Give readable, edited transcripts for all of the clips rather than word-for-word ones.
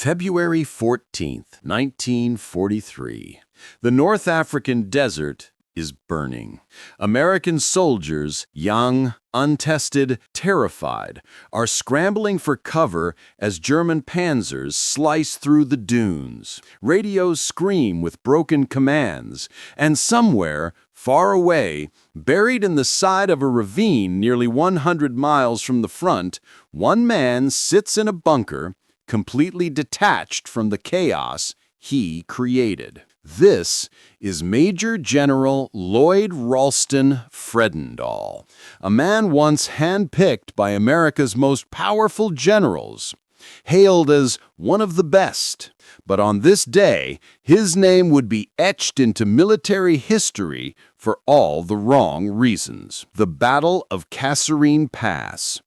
February 14th, 1943. The North African desert is burning. American soldiers, young, untested, terrified, are scrambling for cover as German panzers slice through the dunes. Radios scream with broken commands, and somewhere, far away, buried in the side of a ravine nearly 100 miles from the front, one man sits in a bunker, completely detached from the chaos he created. This is Major General Lloyd Ralston Fredendall, a man once handpicked by America's most powerful generals, hailed as one of the best. But on this day, his name would be etched into military history for all the wrong reasons. The Battle of Kasserine Pass,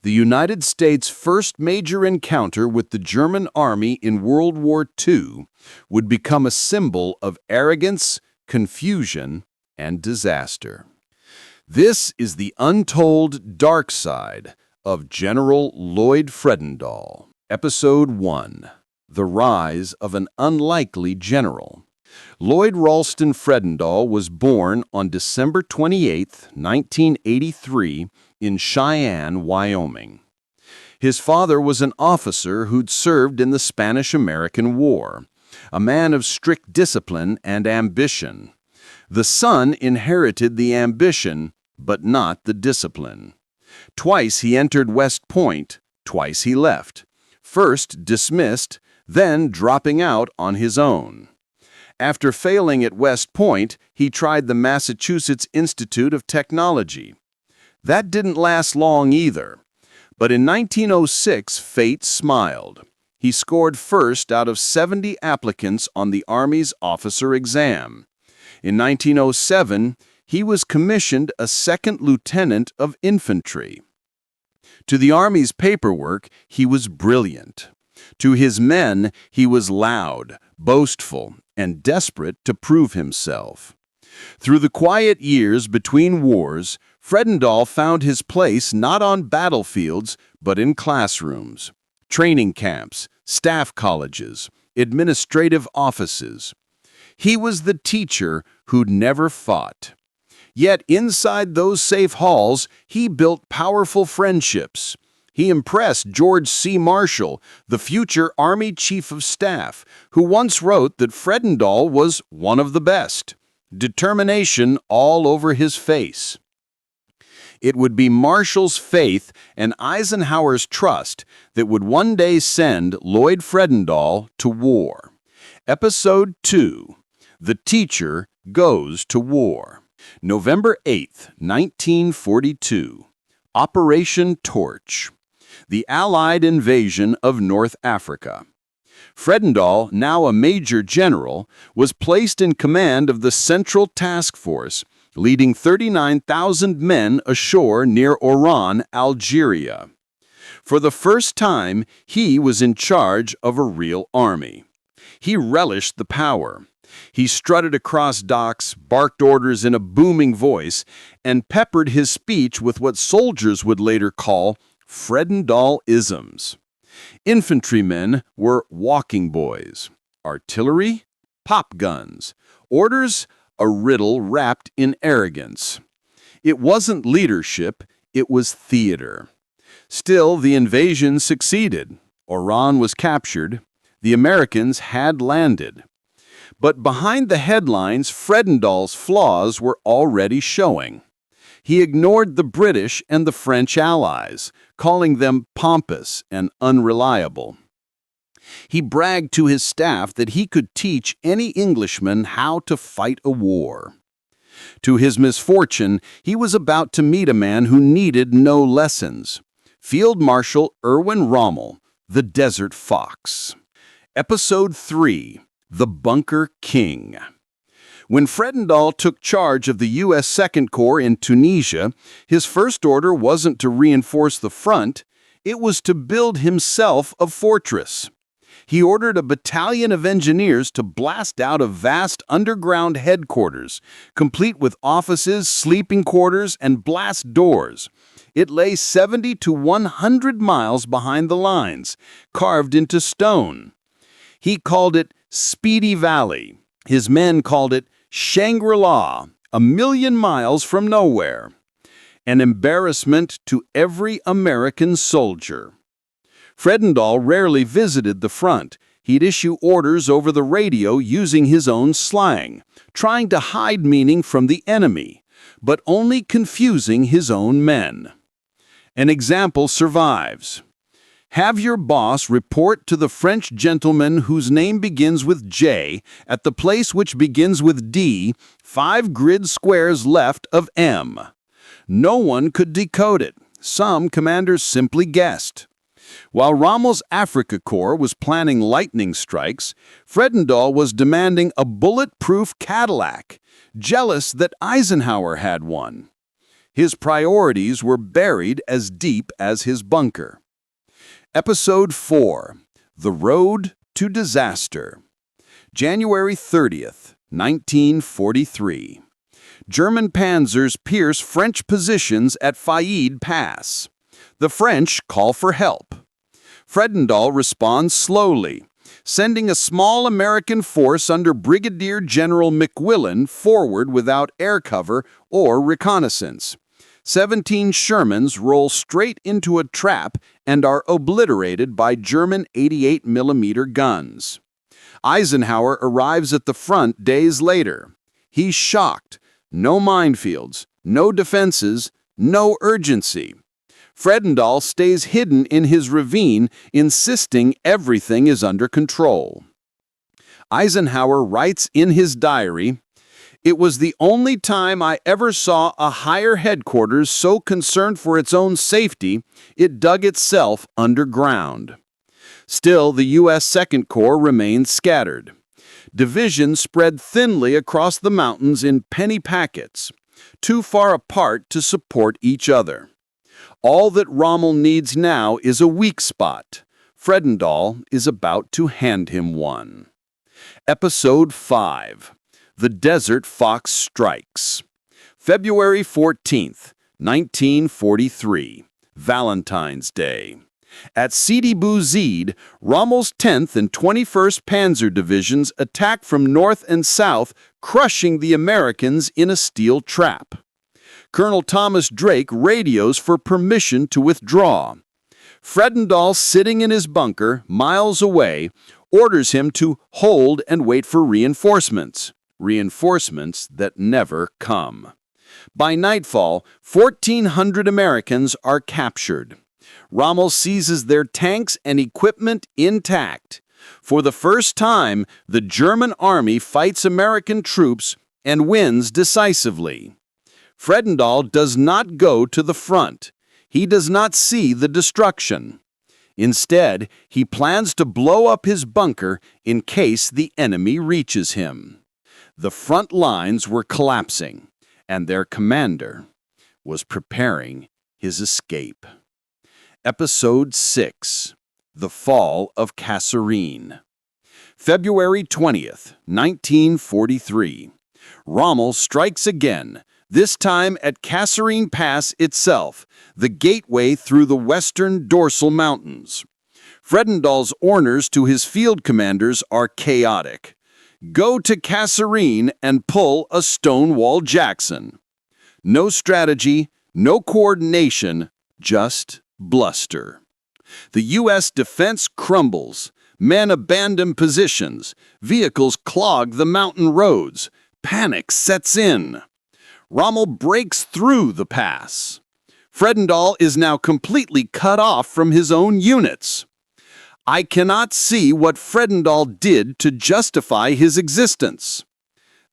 the United States' first major encounter with the German army in World War II, would become a symbol of arrogance, confusion, and disaster. This is the untold dark side of General Lloyd Fredendall. Episode 1. The Rise of an Unlikely General. Lloyd Ralston Fredendall was born on December 28, 1983, in Cheyenne, Wyoming. His father was an officer who'd served in the Spanish-American War, a man of strict discipline and ambition. The son inherited the ambition, but not the discipline. Twice he entered West Point, twice he left, first dismissed, then dropping out on his own. After failing at West Point, he tried the Massachusetts Institute of Technology. That didn't last long either. But in 1906, fate smiled. He scored first out of 70 applicants on the Army's officer exam. In 1907, he was commissioned a second lieutenant of infantry. To the Army's paperwork, he was brilliant. To his men, he was loud, boastful, and desperate to prove himself. Through the quiet years between wars, Fredendall found his place not on battlefields, but in classrooms, training camps, staff colleges, administrative offices. He was the teacher who'd never fought. Yet inside those safe halls, he built powerful friendships. He impressed George C. Marshall, the future Army Chief of Staff, who once wrote that Fredendall was one of the best. Determination all over his face. It would be Marshall's faith and Eisenhower's trust that would one day send Lloyd Fredendall to war. Episode 2. The Teacher Goes to War. November 8, 1942. Operation Torch. The Allied invasion of North Africa. Fredendall, now a major general, was placed in command of the Central Task Force, leading 39,000 men ashore near Oran, Algeria. For the first time, he was in charge of a real army. He relished the power. He strutted across docks, barked orders in a booming voice, and peppered his speech with what soldiers would later call Fredendall-isms. Infantrymen were walking boys. Artillery, pop guns. Orders, a riddle wrapped in arrogance. It wasn't leadership, it was theater. Still, the invasion succeeded. Oran was captured. The Americans had landed. But behind the headlines, Fredendall's flaws were already showing. He ignored the British and the French allies, calling them pompous and unreliable. He bragged to his staff that he could teach any Englishman how to fight a war. To his misfortune, he was about to meet a man who needed no lessons. Field Marshal Erwin Rommel, the Desert Fox. Episode 3. The Bunker King. When Fredendall took charge of the U.S. Second Corps in Tunisia, his first order wasn't to reinforce the front, it was to build himself a fortress. He ordered a battalion of engineers to blast out a vast underground headquarters, complete with offices, sleeping quarters, and blast doors. It lay 70 to 100 miles behind the lines, carved into stone. He called it Speedy Valley. His men called it Shangri-La, a million miles from nowhere. An embarrassment to every American soldier. Fredendall rarely visited the front. He'd issue orders over the radio using his own slang, trying to hide meaning from the enemy, but only confusing his own men. An example survives. Have your boss report to the French gentleman whose name begins with J at the place which begins with D, 5 grid squares left of M. No one could decode it. Some commanders simply guessed. While Rommel's Africa Corps was planning lightning strikes, Fredendall was demanding a bulletproof Cadillac, jealous that Eisenhower had one. His priorities were buried as deep as his bunker. Episode 4. The Road to Disaster. January 30th, 1943. German panzers pierce French positions at Fredendall Pass. The French call for help. Fredendall responds slowly, sending a small American force under Brigadier General McWillan forward without air cover or reconnaissance. 17 Shermans roll straight into a trap and are obliterated by German 88mm guns. Eisenhower arrives at the front days later. He's shocked. No minefields, no defenses, no urgency. Fredendall stays hidden in his ravine, insisting everything is under control. Eisenhower writes in his diary, "It was the only time I ever saw a higher headquarters so concerned for its own safety, it dug itself underground." Still, the U.S. Second Corps remained scattered. Divisions spread thinly across the mountains in penny packets, too far apart to support each other. All that Rommel needs now is a weak spot. Fredendall is about to hand him one. Episode 5. The Desert Fox Strikes. February 14th, 1943. Valentine's Day. At Sidi Bouzid, Rommel's 10th and 21st Panzer Divisions attack from north and south, crushing the Americans in a steel trap. Colonel Thomas Drake radios for permission to withdraw. Fredendall, sitting in his bunker, miles away, orders him to hold and wait for reinforcements. Reinforcements that never come. By nightfall, 1,400 Americans are captured. Rommel seizes their tanks and equipment intact. For the first time, the German army fights American troops and wins decisively. Fredendall does not go to the front. He does not see the destruction. Instead, he plans to blow up his bunker in case the enemy reaches him. The front lines were collapsing, and their commander was preparing his escape. Episode 6. The Fall of Kasserine. February 20th, 1943. Rommel strikes again, this time at Kasserine Pass itself, the gateway through the western dorsal mountains. Fredendall's orders to his field commanders are chaotic. Go to Kasserine and pull a Stonewall Jackson. No strategy, no coordination, just bluster. The U.S. defense crumbles. Men abandon positions. Vehicles clog the mountain roads. Panic sets in. Rommel breaks through the pass. Fredendall is now completely cut off from his own units. I cannot see what Fredendall did to justify his existence.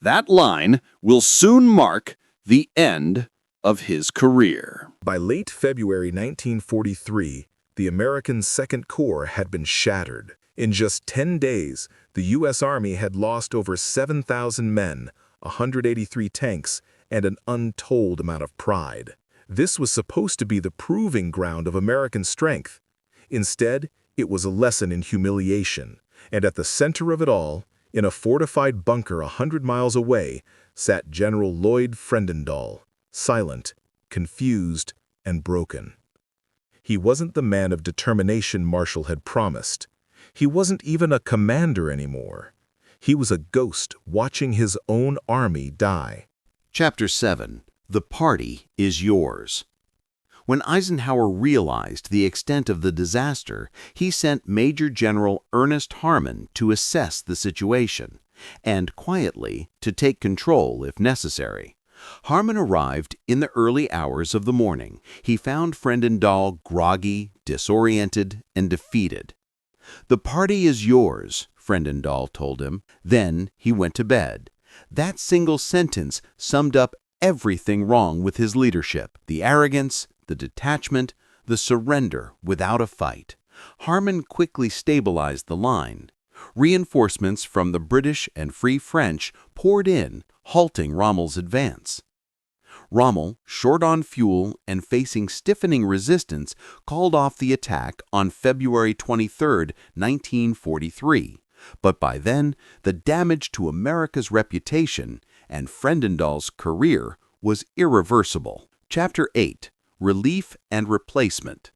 That line will soon mark the end of his career. By late February 1943, the American Second Corps had been shattered. In just 10 days, the U.S. Army had lost over 7,000 men, 183 tanks, and an untold amount of pride. This was supposed to be the proving ground of American strength. Instead, it was a lesson in humiliation, and at the center of it all, in a fortified bunker 100 miles away, sat General Lloyd Fredendall, silent, confused, and broken. He wasn't the man of determination Marshall had promised. He wasn't even a commander anymore. He was a ghost watching his own army die. Chapter 7. The Party is Yours. When Eisenhower realized the extent of the disaster, he sent Major General Ernest Harmon to assess the situation and, quietly, to take control if necessary. Harmon arrived in the early hours of the morning. He found Fredendall groggy, disoriented, and defeated. "The party is yours," Fredendall told him. Then he went to bed. That single sentence summed up everything wrong with his leadership: the arrogance, the detachment, the surrender without a fight. Harmon quickly stabilized the line. Reinforcements from the British and Free French poured in, halting Rommel's advance. Rommel, short on fuel and facing stiffening resistance, called off the attack on February 23, 1943. But by then, the damage to America's reputation and Fredendall's career was irreversible. Chapter 8. Relief and Replacement.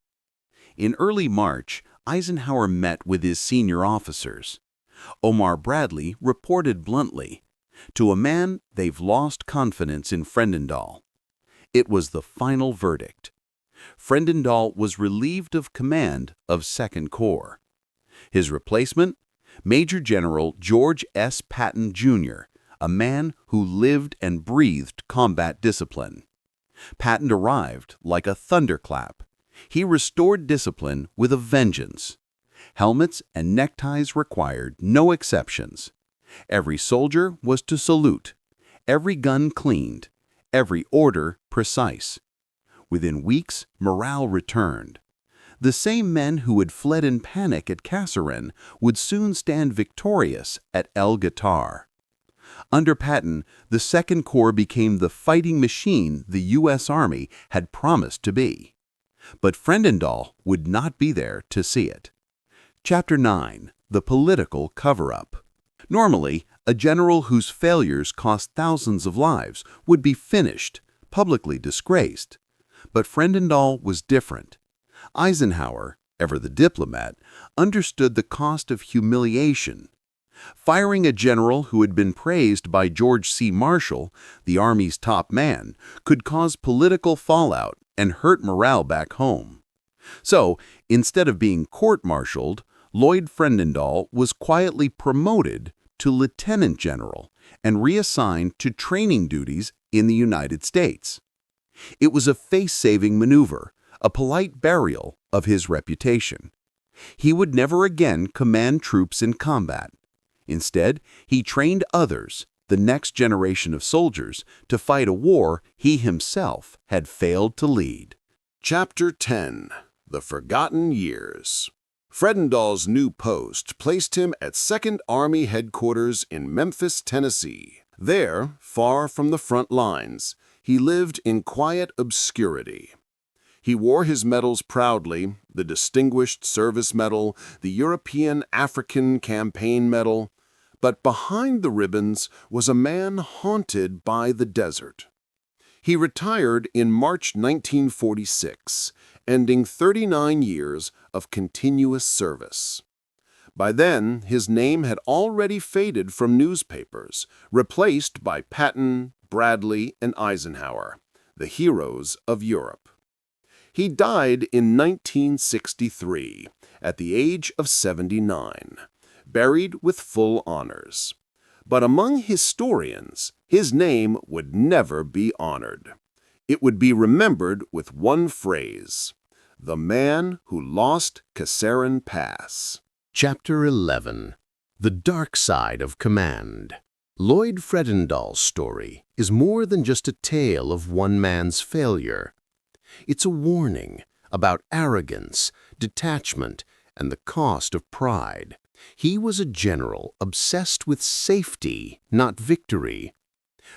In early March, Eisenhower met with his senior officers. Omar Bradley reported bluntly, "To a man, they've lost confidence in Fredendall." It was the final verdict. Fredendall was relieved of command of Second Corps. His replacement? Major General George S. Patton, Jr., a man who lived and breathed combat discipline. Patton arrived like a thunderclap. He restored discipline with a vengeance. Helmets and neckties required no exceptions. Every soldier was to salute, every gun cleaned, every order precise. Within weeks, morale returned. The same men who had fled in panic at Kasserine would soon stand victorious at El Guitar. Under Patton, the Second Corps became the fighting machine the U.S. Army had promised to be. But Fredendall would not be there to see it. Chapter 9. The Political Cover-Up. Normally, a general whose failures cost thousands of lives would be finished, publicly disgraced. But Fredendall was different. Eisenhower, ever the diplomat, understood the cost of humiliation. Firing a general who had been praised by George C. Marshall, the Army's top man, could cause political fallout and hurt morale back home. So, instead of being court-martialed, Lloyd Fredendall was quietly promoted to lieutenant general and reassigned to training duties in the United States. It was a face-saving maneuver, a polite burial of his reputation. He would never again command troops in combat. Instead, he trained others, the next generation of soldiers, to fight a war he himself had failed to lead. Chapter 10. The Forgotten Years. Fredendall's new post placed him at 2nd Army Headquarters in Memphis, Tennessee. There, far from the front lines, he lived in quiet obscurity. He wore his medals proudly, the Distinguished Service Medal, the European African Campaign Medal, but behind the ribbons was a man haunted by the desert. He retired in March 1946, ending 39 years of continuous service. By then, his name had already faded from newspapers, replaced by Patton, Bradley, and Eisenhower, the heroes of Europe. He died in 1963, at the age of 79, buried with full honors. But among historians, his name would never be honored. It would be remembered with one phrase: the man who lost Kasserine Pass. Chapter 11. The Dark Side of Command. Lloyd Fredendall's story is more than just a tale of one man's failure. It's a warning about arrogance, detachment, and the cost of pride. He was a general obsessed with safety, not victory.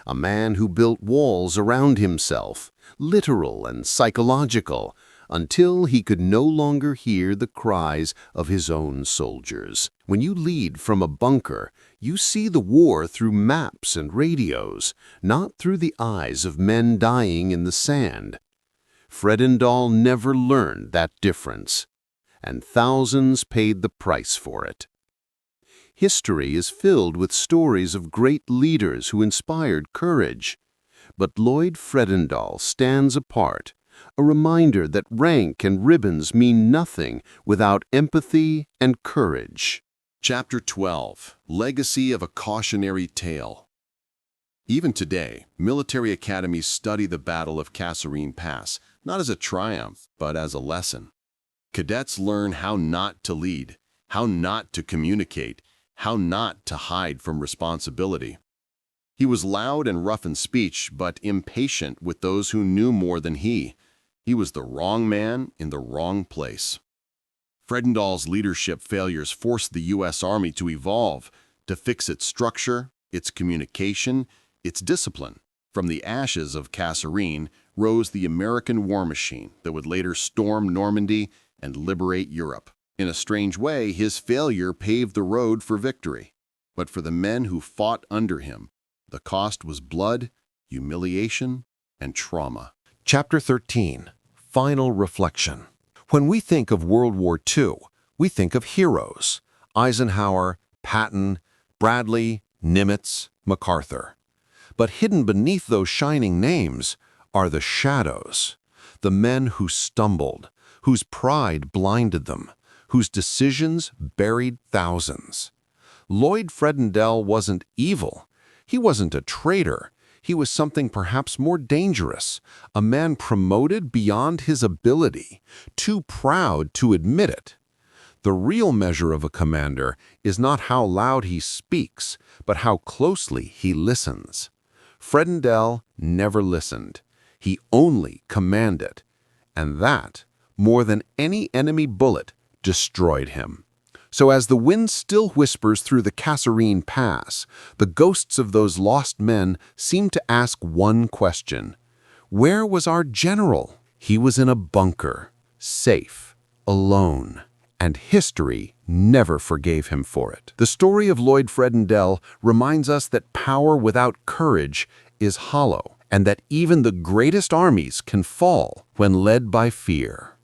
A man who built walls around himself, literal and psychological, until he could no longer hear the cries of his own soldiers. When you lead from a bunker, you see the war through maps and radios, not through the eyes of men dying in the sand. Fredendall never learned that difference. and thousands paid the price for it. History is filled with stories of great leaders who inspired courage. But Lloyd Fredendall stands apart, a reminder that rank and ribbons mean nothing without empathy and courage. Chapter 12. Legacy of a Cautionary Tale. Even today, military academies study the Battle of Kasserine Pass, not as a triumph, but as a lesson. Cadets learn how not to lead, how not to communicate, how not to hide from responsibility. He was loud and rough in speech, but impatient with those who knew more than he. He was the wrong man in the wrong place. Fredendall's leadership failures forced the U.S. Army to evolve, to fix its structure, its communication, its discipline. From the ashes of Kasserine rose the American war machine that would later storm Normandy and liberate Europe. In a strange way, his failure paved the road for victory. But for the men who fought under him, the cost was blood, humiliation, and trauma. Chapter 13. Final Reflection. When we think of World War II, we think of heroes: Eisenhower, Patton, Bradley, Nimitz, MacArthur. But hidden beneath those shining names are the shadows, the men who stumbled, whose pride blinded them, whose decisions buried thousands. Lloyd Fredendall wasn't evil. He wasn't a traitor. He was something perhaps more dangerous, a man promoted beyond his ability, too proud to admit it. The real measure of a commander is not how loud he speaks, but how closely he listens. Fredendall never listened. He only commanded. And that, more than any enemy bullet, destroyed him. So as the wind still whispers through the Kasserine Pass, the ghosts of those lost men seem to ask one question: where was our general? He was in a bunker, safe, alone, and history never forgave him for it. The story of Lloyd Fredendall reminds us that power without courage is hollow, and that even the greatest armies can fall when led by fear.